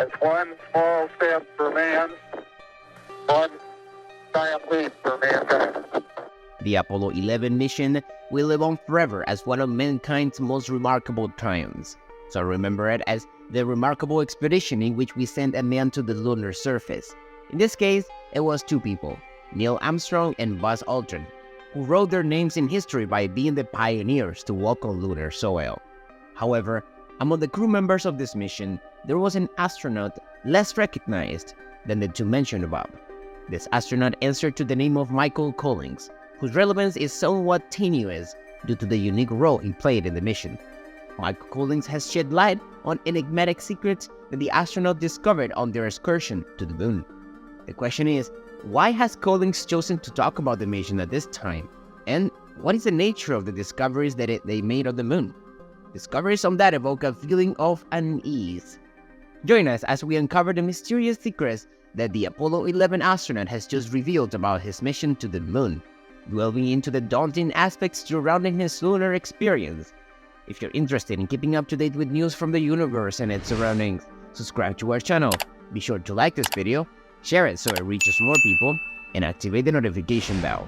It's one small step for man, one giant leap for mankind. The Apollo 11 mission will live on forever as one of mankind's most remarkable triumphs. So remember it as the remarkable expedition in which we sent a man to the lunar surface. In this case, it was two people, Neil Armstrong and Buzz Aldrin, who wrote their names in history by being the pioneers to walk on lunar soil. However, among the crew members of this mission, there was an astronaut less recognized than the two mentioned above. This astronaut answered to the name of Michael Collins, whose relevance is somewhat tenuous due to the unique role he played in the mission. Michael Collins has shed light on enigmatic secrets that the astronaut discovered on their excursion to the moon. The question is, why has Collins chosen to talk about the mission at this time? And what is the nature of the discoveries that they made on the moon? Discoveries on that evoke a feeling of unease. Join us as we uncover the mysterious secrets that the Apollo 11 astronaut has just revealed about his mission to the moon, delving into the daunting aspects surrounding his lunar experience. If you're interested in keeping up to date with news from the universe and its surroundings, subscribe to our channel. Be sure to like this video, share it so it reaches more people, and activate the notification bell.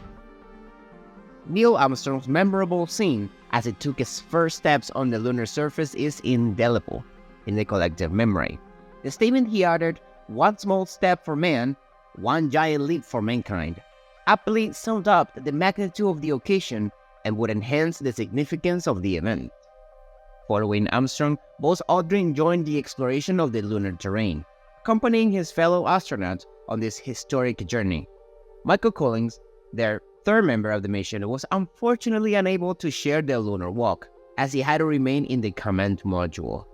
Neil Armstrong's memorable scene as he took his first steps on the lunar surface is indelible in the collective memory. The statement he uttered, "One small step for man, one giant leap for mankind," aptly summed up the magnitude of the occasion and would enhance the significance of the event. Following Armstrong, Buzz Aldrin joined the exploration of the lunar terrain, accompanying his fellow astronauts on this historic journey. Michael Collins, their third member of the mission, was unfortunately unable to share the lunar walk, as he had to remain in the command module.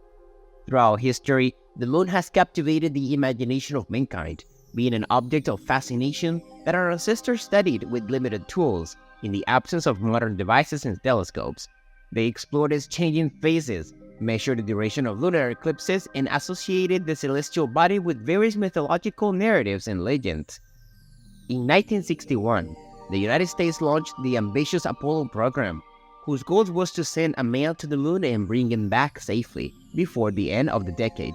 Throughout history, the moon has captivated the imagination of mankind, being an object of fascination that our ancestors studied with limited tools in the absence of modern devices and telescopes. They explored its changing phases, measured the duration of lunar eclipses, and associated the celestial body with various mythological narratives and legends. In 1961, the United States launched the ambitious Apollo program, whose goal was to send a man to the moon and bring him back safely before the end of the decade.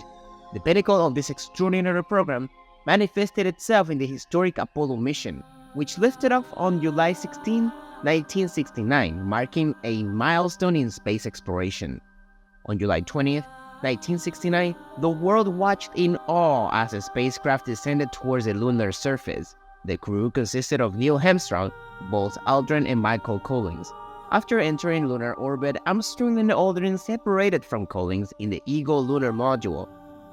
The pinnacle of this extraordinary program manifested itself in the historic Apollo mission, which lifted off on July 16, 1969, marking a milestone in space exploration. On July 20th, 1969, the world watched in awe as the spacecraft descended towards the lunar surface. The crew consisted of Neil Armstrong, Buzz Aldrin, and Michael Collins. After entering lunar orbit, Armstrong and Aldrin separated from Collins in the Eagle lunar module.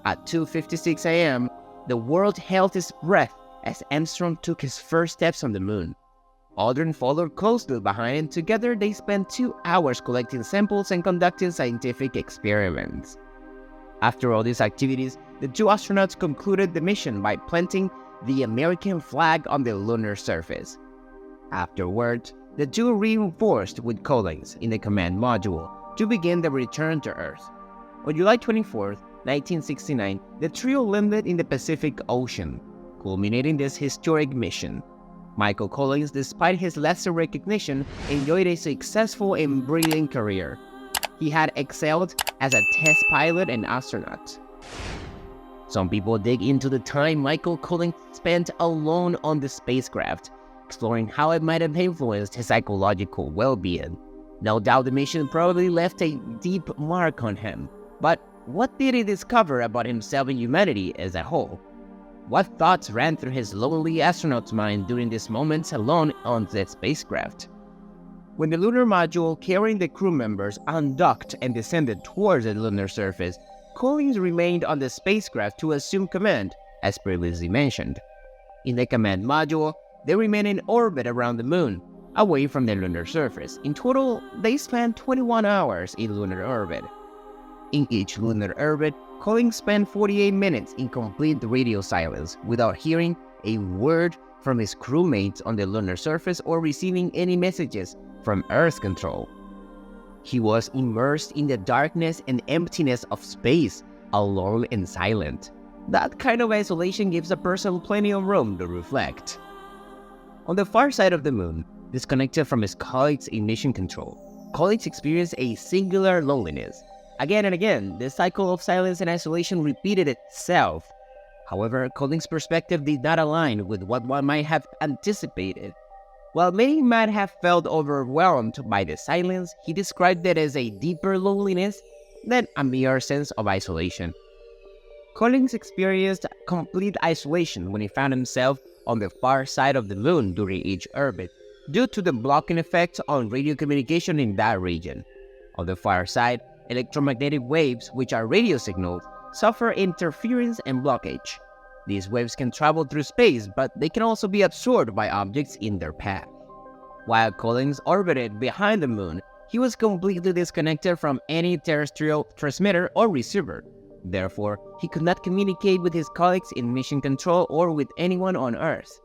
At 2:56 a.m., the world held its breath as Armstrong took his first steps on the moon. Aldrin followed closely behind, and together they spent 2 hours collecting samples and conducting scientific experiments. After all these activities, the two astronauts concluded the mission by planting the American flag on the lunar surface. Afterwards, the two reinforced with Collins in the command module to begin the return to Earth. On July 24, 1969, the trio landed in the Pacific Ocean, culminating this historic mission. Michael Collins, despite his lesser recognition, enjoyed a successful and brilliant career. He had excelled as a test pilot and astronaut. Some people dig into the time Michael Collins spent alone on the spacecraft, exploring how it might have influenced his psychological well-being. No doubt the mission probably left a deep mark on him, but what did he discover about himself and humanity as a whole? What thoughts ran through his lonely astronaut's mind during these moments alone on the spacecraft? When the lunar module carrying the crew members undocked and descended towards the lunar surface, Collins remained on the spacecraft to assume command, as previously mentioned. In the command module, they remained in orbit around the moon, away from the lunar surface. In total, they spent 21 hours in lunar orbit. In each lunar orbit, Collins spent 48 minutes in complete radio silence without hearing a word from his crewmates on the lunar surface or receiving any messages from Earth control. He was immersed in the darkness and emptiness of space, alone and silent. That kind of isolation gives a person plenty of room to reflect. On the far side of the moon, disconnected from his colleagues in mission control, Collins experienced a singular loneliness. Again and again, the cycle of silence and isolation repeated itself. However, Collins' perspective did not align with what one might have anticipated. While many might have felt overwhelmed by the silence, he described it as a deeper loneliness than a mere sense of isolation. Collins experienced complete isolation when he found himself on the far side of the moon during each orbit, due to the blocking effect on radio communication in that region. On the far side, electromagnetic waves, which are radio signals, suffer interference and blockage. These waves can travel through space, but they can also be absorbed by objects in their path. While Collins orbited behind the moon, he was completely disconnected from any terrestrial transmitter or receiver. Therefore, he could not communicate with his colleagues in mission control or with anyone on Earth.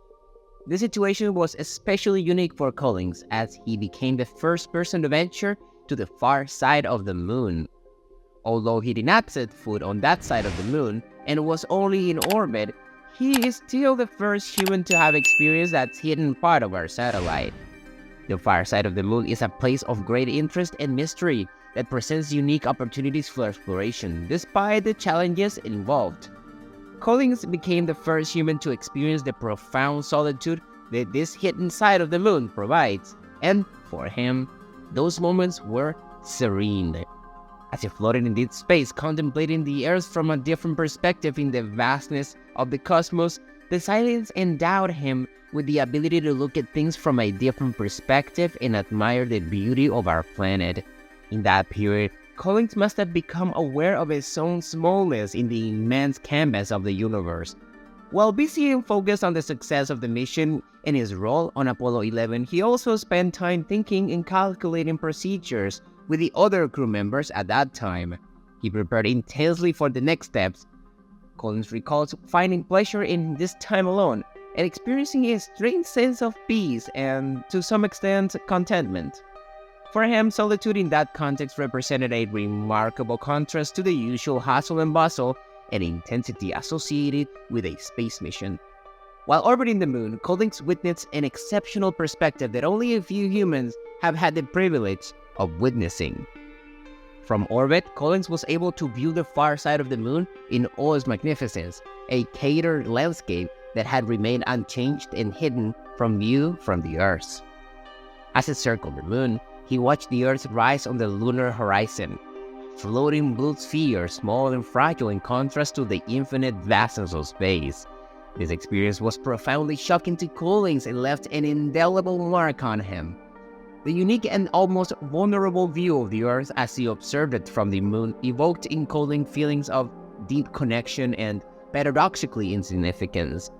This situation was especially unique for Collins, as he became the first person to venture to the far side of the moon. Although he did not set foot on that side of the moon and was only in orbit, he is still the first human to have experienced that hidden part of our satellite. The far side of the moon is a place of great interest and mystery that presents unique opportunities for exploration, despite the challenges involved. Collins became the first human to experience the profound solitude that this hidden side of the moon provides, and for him, those moments were serene. As he floated in deep space, contemplating the Earth from a different perspective in the vastness of the cosmos, the silence endowed him with the ability to look at things from a different perspective and admire the beauty of our planet. In that period, Collins must have become aware of his own smallness in the immense canvas of the universe. While busy and focused on the success of the mission and his role on Apollo 11, he also spent time thinking and calculating procedures with the other crew members at that time. He prepared intensely for the next steps. Collins recalls finding pleasure in this time alone and experiencing a strange sense of peace and, to some extent, contentment. For him, solitude in that context represented a remarkable contrast to the usual hustle and bustle and intensity associated with a space mission. While orbiting the moon, Collins witnessed an exceptional perspective that only a few humans have had the privilege of witnessing. From orbit, Collins was able to view the far side of the moon in all its magnificence, a catered landscape that had remained unchanged and hidden from view from the Earth. As it circled the moon, he watched the Earth rise on the lunar horizon, floating blue sphere, small and fragile in contrast to the infinite vastness of space. This experience was profoundly shocking to Collins and left an indelible mark on him. The unique and almost vulnerable view of the Earth as he observed it from the moon evoked in Collins feelings of deep connection and paradoxically insignificance.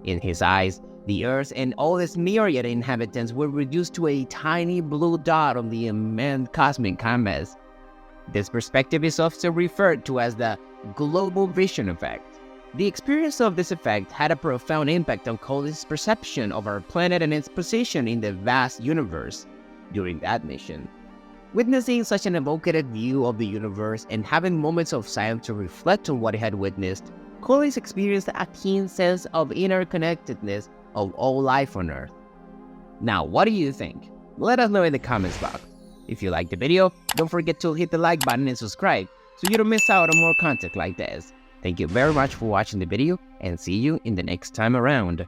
In his eyes, the Earth and all its myriad inhabitants were reduced to a tiny blue dot on the immense cosmic canvas. This perspective is often referred to as the global vision effect. The experience of this effect had a profound impact on Collins' perception of our planet and its position in the vast universe during that mission. Witnessing such an evocative view of the universe and having moments of silence to reflect on what he had witnessed, Collins experienced a keen sense of interconnectedness of all life on Earth. Now, what do you think? Let us know in the comments box. If you liked the video, don't forget to hit the like button and subscribe so you don't miss out on more content like this. Thank you very much for watching the video and see you in the next time around.